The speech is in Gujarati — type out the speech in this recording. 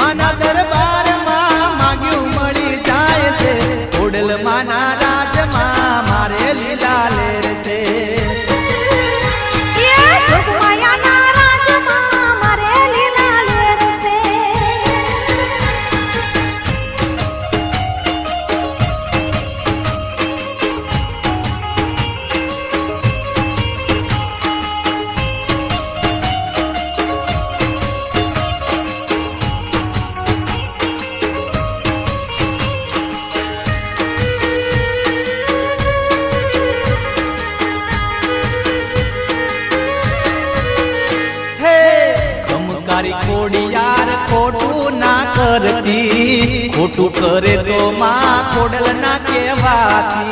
માના દરબારમાં માગ્યું મળી જાય છે ખોડલ માના રાજમાં મારે લીલા લેર છે ખોડિયાર ખોટું ના કરતી ખોટું કરે તો માં ખોડલ ના કહેવાતી